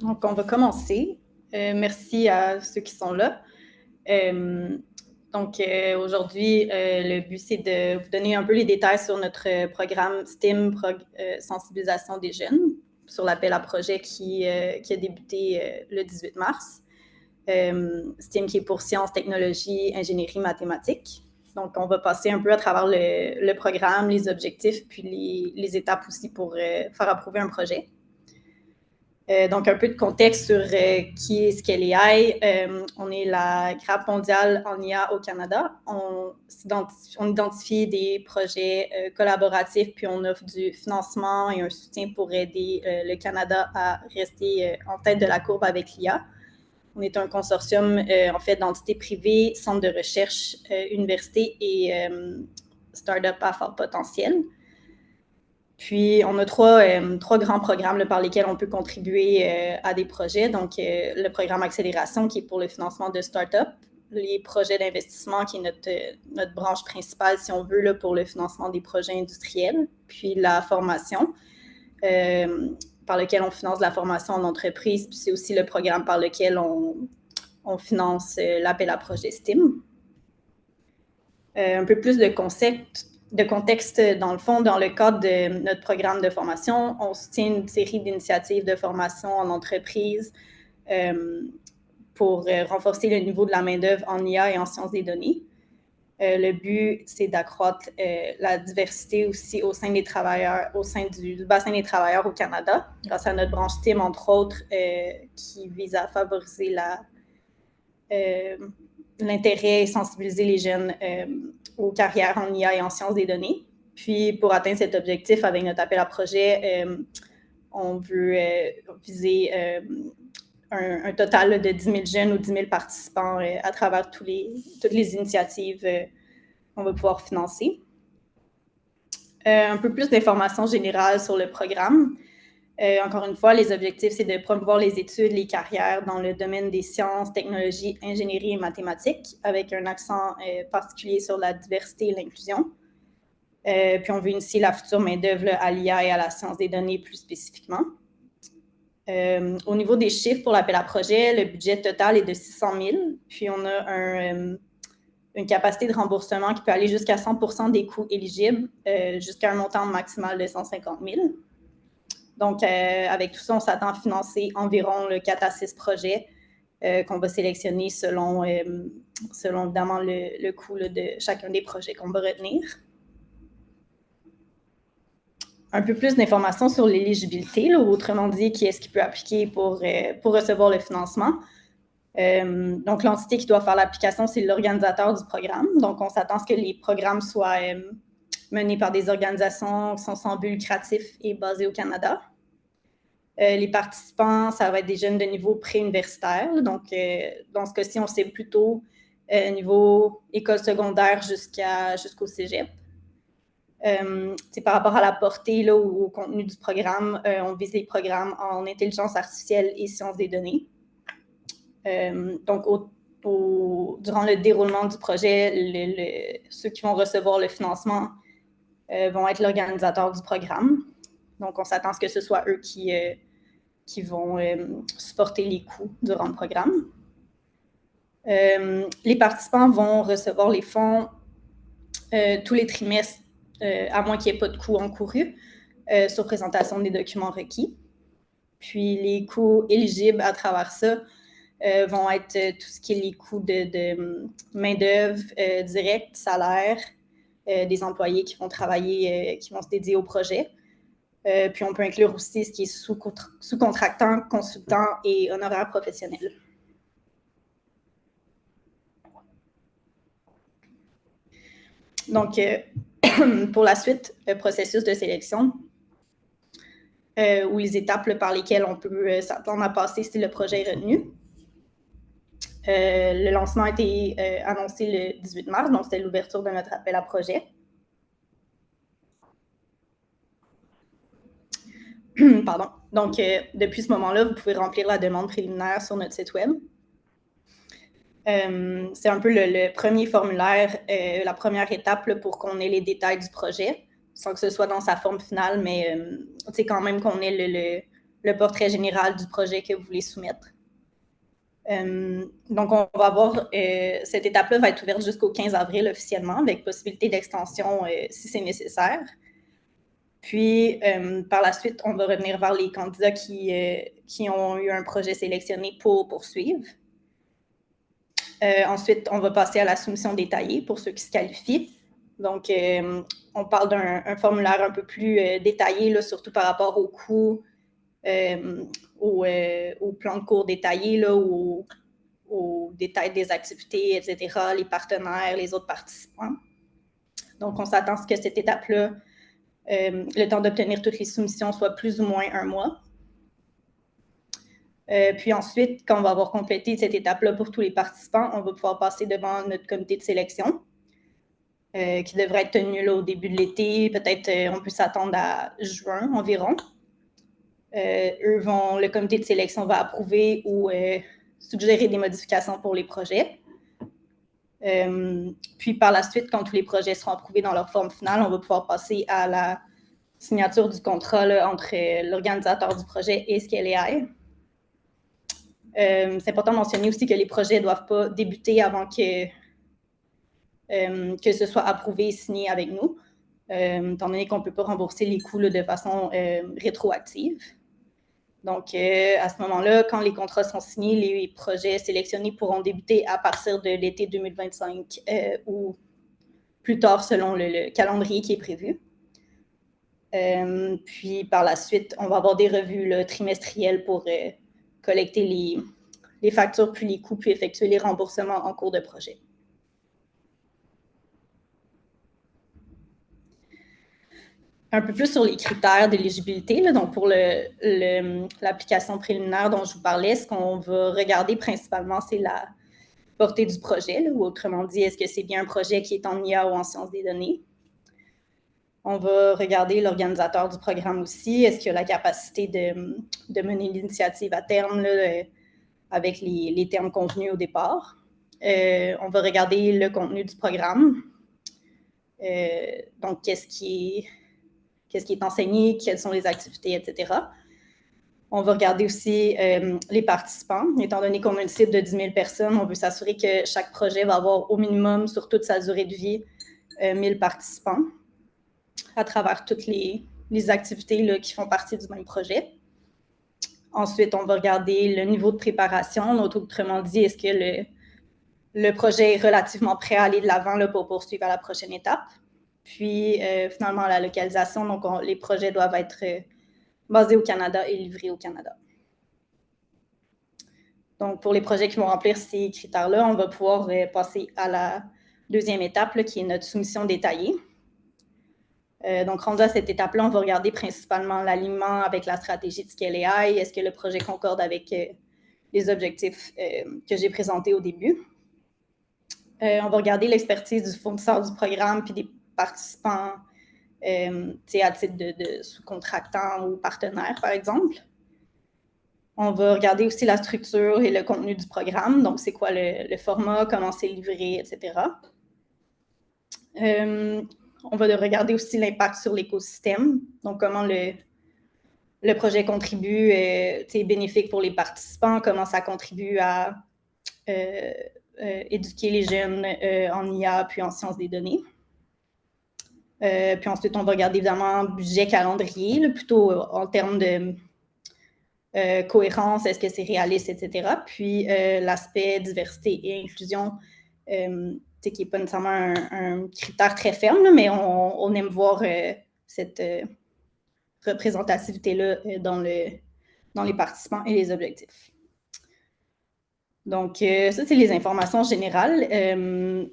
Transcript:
Donc, on va commencer. Merci à ceux qui sont là. Aujourd'hui, le but, c'est de vous donner un peu les détails sur notre programme STEAM, sensibilisation des jeunes, sur l'appel à projet qui a débuté le 18 mars. STEAM qui est pour sciences, technologies, ingénierie, mathématiques. Donc, on va passer un peu à travers le programme, les objectifs, puis les étapes aussi pour faire approuver un projet. Donc, un peu de contexte sur qui est Skelly. On est la grappe mondiale en IA au Canada. On identifie des projets collaboratifs, puis on offre du financement et un soutien pour aider le Canada à rester en tête de la courbe avec l'IA. On est un consortium, en fait, d'entités privées, centres de recherche, universités et start-up à fort potentiel. Puis, on a trois grands programmes là, par lesquels on peut contribuer à des projets. Donc, le programme Accélération, qui est pour le financement de start-up, les projets d'investissement, qui est notre branche principale, si on veut, là, pour le financement des projets industriels, puis la formation, par lequel on finance la formation en entreprise, puis c'est aussi le programme par lequel on finance l'appel à projet STEAM. Un peu plus de contexte, dans le fond, dans le cadre de notre programme de formation, on soutient une série d'initiatives de formation en entreprise pour renforcer le niveau de la main-d'œuvre en IA et en sciences des données. Le but, c'est d'accroître la diversité aussi au sein des travailleurs, au sein du bassin des travailleurs au Canada, grâce à notre branche STEAM, entre autres, qui vise à favoriser l'intérêt et sensibiliser les jeunes aux carrières en IA et en sciences des données. Puis, pour atteindre cet objectif, avec notre appel à projet, on veut viser un total de 10 000 jeunes ou 10 000 participants à travers toutes les initiatives qu'on va pouvoir financer. Un peu plus d'informations générales sur le programme. Encore une fois, les objectifs, c'est de promouvoir les études, les carrières dans le domaine des sciences, technologies, ingénierie et mathématiques, avec un accent particulier sur la diversité et l'inclusion. Puis on veut initier la future main-d'œuvre à l'IA et à la science des données plus spécifiquement. Au niveau des chiffres pour l'appel à projet, le budget total est de 600 000, puis on a une capacité de remboursement qui peut aller jusqu'à 100% des coûts éligibles, jusqu'à un montant maximal de 150 000. Donc, avec tout ça, on s'attend à financer environ 4 à 6 projets qu'on va sélectionner selon évidemment le coût là, de chacun des projets qu'on va retenir. Un peu plus d'informations sur l'éligibilité, autrement dit, qui est-ce qui peut appliquer pour recevoir le financement. Donc, l'entité qui doit faire l'application, c'est l'organisateur du programme. Donc, on s'attend à ce que les programmes soient menés par des organisations qui sont sans but lucratif et basées au Canada. Les participants, ça va être des jeunes de niveau préuniversitaire. Donc, dans ce cas-ci, on cible plutôt niveau école secondaire jusqu'au cégep. Par rapport à la portée là, ou au contenu du programme, on vise les programmes en intelligence artificielle et sciences des données. Donc, durant le déroulement du projet, ceux qui vont recevoir le financement vont être l'organisateur du programme. Donc, on s'attend à ce que ce soit eux qui vont supporter les coûts durant le programme. Les participants vont recevoir les fonds tous les trimestres, à moins qu'il n'y ait pas de coûts encourus, sur présentation des documents requis. Puis, les coûts éligibles à travers ça vont être tout ce qui est les coûts de main-d'œuvre directe, salaire, des employés qui vont travailler, qui vont se dédier au projet. Puis, on peut inclure aussi ce qui est sous-contractant, consultant et honoraire professionnel. Donc, pour la suite, le processus de sélection, ou les étapes par lesquelles on peut s'attendre à passer si le projet est retenu. Le lancement a été annoncé le 18 mars, donc c'est l'ouverture de notre appel à projet. Pardon. Donc, depuis ce moment-là, vous pouvez remplir la demande préliminaire sur notre site web. C'est un peu le premier formulaire, la première étape là, pour qu'on ait les détails du projet, sans que ce soit dans sa forme finale, mais quand même qu'on ait le portrait général du projet que vous voulez soumettre. Donc, on va avoir, cette étape-là va être ouverte jusqu'au 15 avril officiellement, avec possibilité d'extension si c'est nécessaire. Puis, par la suite, on va revenir vers les candidats qui ont eu un projet sélectionné pour poursuivre. Ensuite, on va passer à la soumission détaillée pour ceux qui se qualifient. Donc, on parle d'un formulaire un peu plus détaillé, là, surtout par rapport aux coûts, au plan de cours détaillé, là, aux détails des activités, etc., les partenaires, les autres participants. Donc, on s'attend à ce que cette étape-là, le temps d'obtenir toutes les soumissions soit plus ou moins 1 mois. Puis ensuite, quand on va avoir complété cette étape-là pour tous les participants, on va pouvoir passer devant notre comité de sélection, qui devrait être tenu là, au début de l'été. Peut-être on peut s'attendre à juin environ. Le comité de sélection va approuver ou suggérer des modifications pour les projets. Puis par la suite, quand tous les projets seront approuvés dans leur forme finale, on va pouvoir passer à la signature du contrat là, entre l'organisateur du projet et ScaleAI. C'est important de mentionner aussi que les projets ne doivent pas débuter avant que ce soit approuvé et signé avec nous, étant donné qu'on ne peut pas rembourser les coûts là, de façon rétroactive. Donc, à ce moment-là, quand les contrats sont signés, les projets sélectionnés pourront débuter à partir de l'été 2025 ou plus tard selon le calendrier qui est prévu. Puis, par la suite, on va avoir des revues là, trimestrielles pour collecter les factures, puis les coûts, puis effectuer les remboursements en cours de projet. Un peu plus sur les critères d'éligibilité. Donc, pour l'application préliminaire dont je vous parlais, ce qu'on va regarder principalement, c'est la portée du projet, là, ou autrement dit, est-ce que c'est bien un projet qui est en IA ou en sciences des données? On va regarder l'organisateur du programme aussi. Est-ce qu'il a la capacité de mener l'initiative à terme là, avec les termes convenus au départ? On va regarder le contenu du programme. Donc, qu'est-ce qui est enseigné, quelles sont les activités, etc. On va regarder aussi les participants. Étant donné qu'on a une cible de 10 000 personnes, on veut s'assurer que chaque projet va avoir au minimum, sur toute sa durée de vie, 1000 participants à travers toutes les activités là, qui font partie du même projet. Ensuite, on va regarder le niveau de préparation. Donc, autrement dit, est-ce que le projet est relativement prêt à aller de l'avant pour poursuivre à la prochaine étape? Puis, finalement, la localisation. Donc, les projets doivent être basés au Canada et livrés au Canada. Donc, pour les projets qui vont remplir ces critères-là, on va pouvoir passer à la deuxième étape, là, qui est notre soumission détaillée. Donc, rendu à cette étape-là, on va regarder principalement l'alignement avec la stratégie de ScaleAI. Est-ce que le projet concorde avec les objectifs que j'ai présentés au début? On va regarder l'expertise du fournisseur du programme puis des participants à titre de sous-contractants ou partenaires, par exemple. On va regarder aussi la structure et le contenu du programme. Donc, c'est quoi le format, comment c'est livré, etc. On va regarder aussi l'impact sur l'écosystème. Donc, comment le projet contribue, est bénéfique pour les participants, comment ça contribue à éduquer les jeunes en IA puis en sciences des données. Puis ensuite, on va regarder évidemment budget calendrier, là, plutôt en termes de cohérence, est-ce que c'est réaliste, etc. Puis l'aspect diversité et inclusion, qui n'est pas nécessairement un critère très ferme, là, mais on aime voir cette représentativité-là dans les participants et les objectifs. Donc, ça, c'est les informations générales.